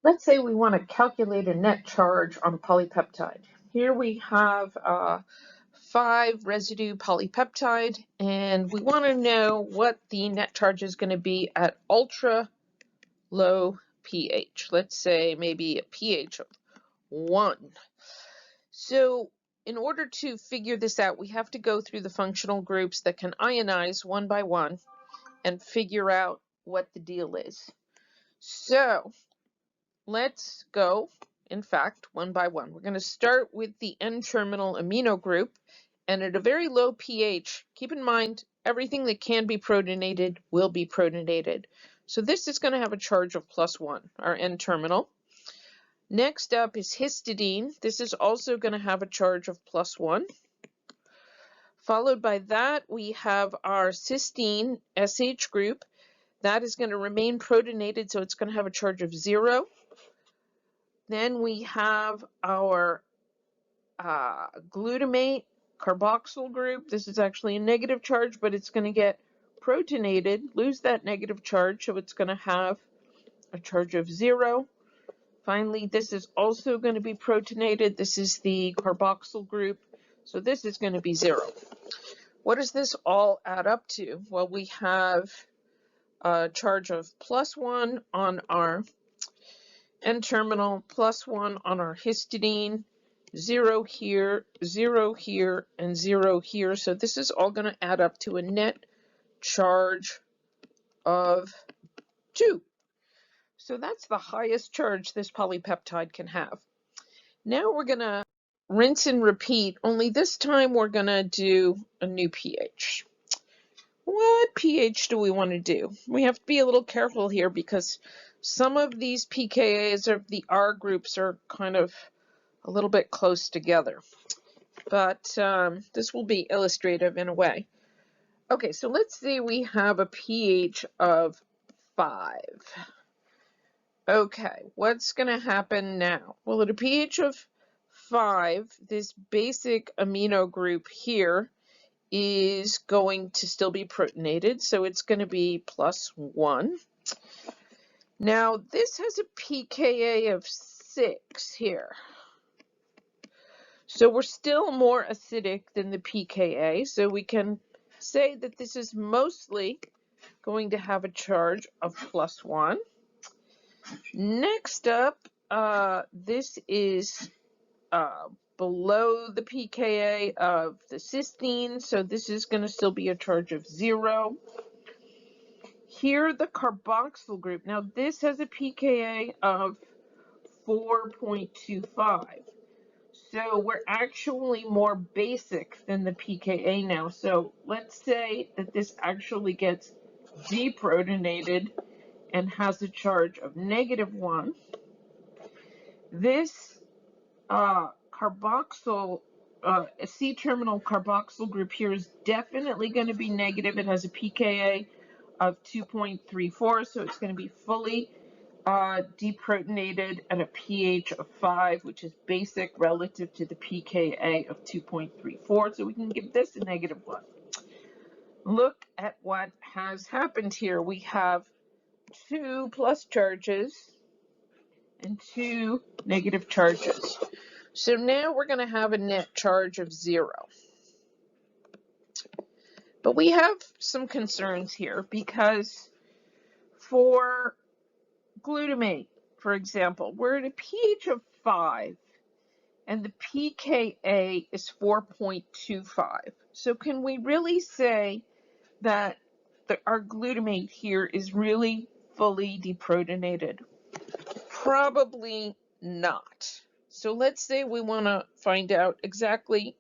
Let's say we want to calculate a net charge on polypeptide. Here we have 5 residue polypeptide, and we want to know what the net charge is going to be at ultra low pH. Let's say maybe a pH of 1. So in order to figure this out, we have to go through the functional groups that can ionize one by one and figure out what the deal is. So let's go, in fact, one by one. We're going to start with the N-terminal amino group, and at a very low pH, keep in mind, everything that can be protonated will be protonated. So this is going to have a charge of +1, our N-terminal. Next up is histidine. This is also going to have a charge of +1. Followed by that, we have our cysteine SH group. That is going to remain protonated, so it's going to have a charge of 0. Then we have our glutamate carboxyl group. This is actually a negative charge, but it's going to get protonated, lose that negative charge, so it's going to have a charge of 0. Finally, this is also going to be protonated. This is the carboxyl group, so this is going to be 0. What does this all add up to? Well, we have a charge of +1 on our N-terminal, +1 on our histidine, 0 here, 0 here, and 0 here. So this is all going to add up to a net charge of 2. So that's the highest charge this polypeptide can have. Now we're going to rinse and repeat, only this time we're going to do a new pH. What pH do we want to do? We have to be a little careful here because some of these pKa's of the R groups are kind of a little bit close together, but this will be illustrative in a way. Okay, so let's say we have a pH of 5. Okay, what's going to happen now? Well, at a pH of 5, this basic amino group here is going to still be protonated, so it's going to be +1. Now, this has a pKa of 6 here. So we're still more acidic than the pKa, so we can say that this is mostly going to have a charge of +1. Next up, this is below the pKa of the cysteine, so this is going to still be a charge of 0. Here, the carboxyl group. Now, this has a pKa of 4.25. So we're actually more basic than the pKa now. So let's say that this actually gets deprotonated and has a charge of -1. This carboxyl, C-terminal carboxyl group here is definitely going to be negative. It has a pKa of 2.34, so it's going to be fully deprotonated at a pH of 5, which is basic relative to the pKa of 2.34, so we can give this a -1. Look at what has happened here. We have 2 plus charges and 2 negative charges. So now we're going to have a net charge of 0. But we have some concerns here because for glutamate, for example, we're at a pH of 5 and the pKa is 4.25. So can we really say that our glutamate here is really fully deprotonated? Probably not. So let's say we want to find out exactly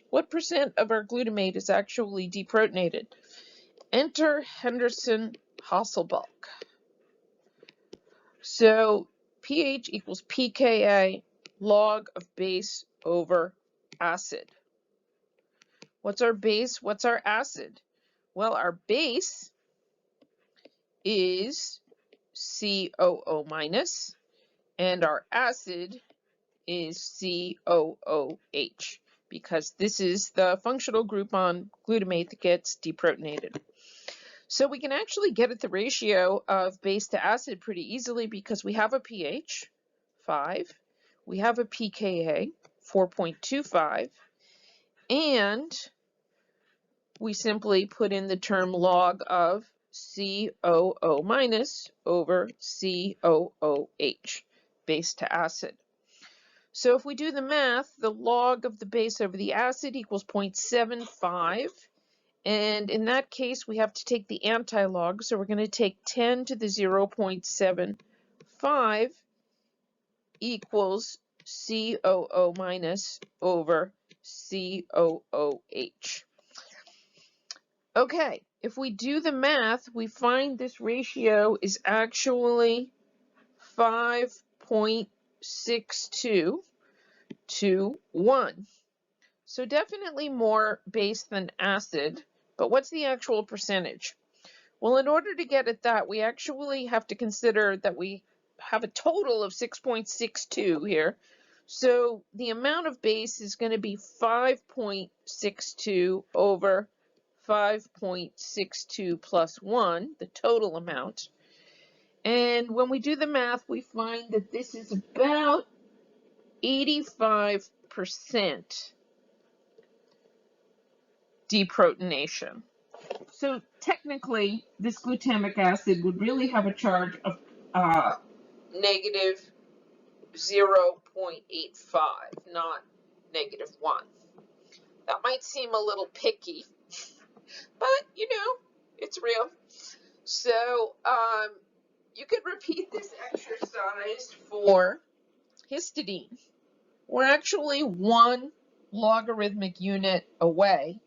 what percent of our glutamate is actually deprotonated. Enter Henderson-Hasselbalch. So pH equals pKa log of base over acid. What's our base? What's our acid? Well, our base is COO minus, and our acid is COOH, because this is the functional group on glutamate that gets deprotonated. So we can actually get at the ratio of base to acid pretty easily because we have a pH, 5, we have a pKa, 4.25, and we simply put in the term log of COO minus over COOH, base to acid. So if we do the math, the log of the base over the acid equals 0.75. And in that case, we have to take the anti-log. So we're going to take 10 to the 0.75 equals COO minus over COOH. Okay, if we do the math, we find this ratio is actually 5.62 to 1. So definitely more base than acid, but what's the actual percentage? Well, in order to get at that, we actually have to consider that we have a total of 6.62 here. So the amount of base is going to be 5.62 over 5.62 plus 1, the total amount. And when we do the math, we find that this is about 85% deprotonation. So technically, this glutamic acid would really have a charge of negative 0.85, not negative 1. That might seem a little picky, but you know, it's real. So you could repeat this exercise for histidine. We're actually 1 logarithmic unit away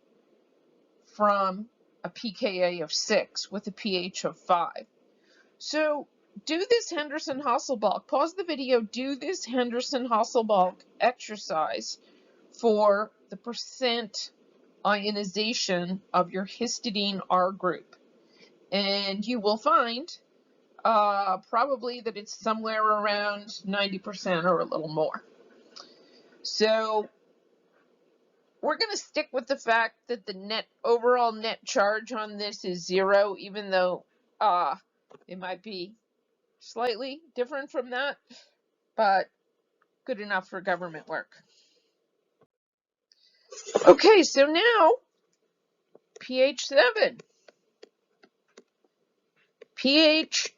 from a pKa of 6 with a pH of 5. So do this Henderson-Hasselbalch. Pause the video, do this Henderson-Hasselbalch exercise for the percent ionization of your histidine R group. And you will find probably that it's somewhere around 90% or a little more. So we're going to stick with the fact that the overall net charge on this is 0, even though it might be slightly different from that, but good enough for government work. Okay, so now pH 7. pH,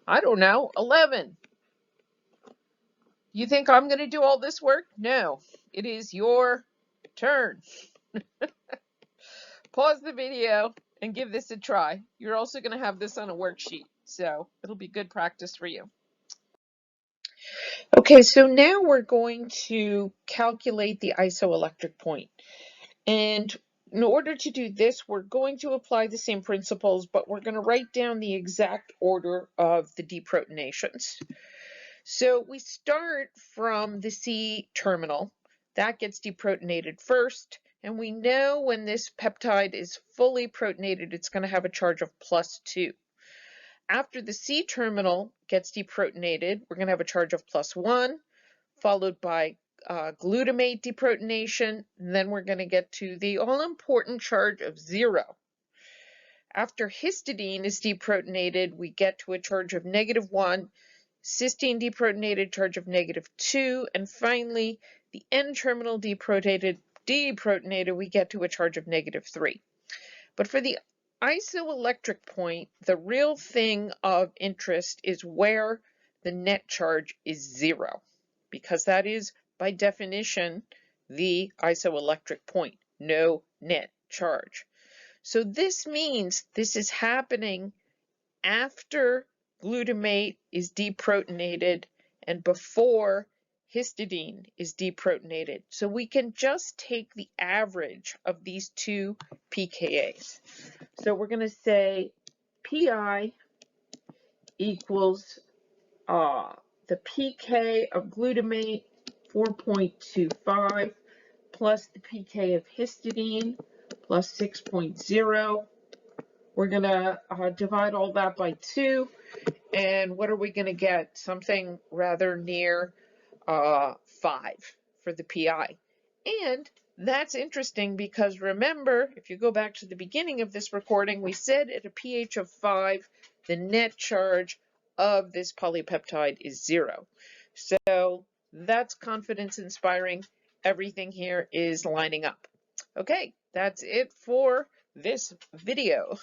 I don't know, 11. You think I'm going to do all this work? No, it is your turn. Pause the video and give this a try. You're also going to have this on a worksheet, so it'll be good practice for you. Okay, so now we're going to calculate the isoelectric point. And in order to do this, we're going to apply the same principles, but we're going to write down the exact order of the deprotonations. So we start from the C terminal. That gets deprotonated first. And we know when this peptide is fully protonated, it's going to have a charge of +2. After the C terminal gets deprotonated, we're going to have a charge of +1, followed by glutamate deprotonation. And then we're going to get to the all-important charge of 0. After histidine is deprotonated, we get to a charge of -1. Cysteine deprotonated, charge of -2, and finally the N-terminal deprotonated, we get to a charge of -3. But for the isoelectric point, the real thing of interest is where the net charge is 0, because that is, by definition, the isoelectric point, no net charge. So this means this is happening after glutamate is deprotonated and before histidine is deprotonated. So we can just take the average of these two pKa's. So we're going to say Pi equals the pK of glutamate, 4.25, plus the pK of histidine, plus 6.0. We're going to divide all that by 2. And what are we going to get? Something rather near 5 for the Pi. And That's interesting because remember, if you go back to the beginning of this recording, we said at a pH of 5, the net charge of this polypeptide is 0. So that's confidence inspiring. Everything here is lining up. Okay, that's it for this video.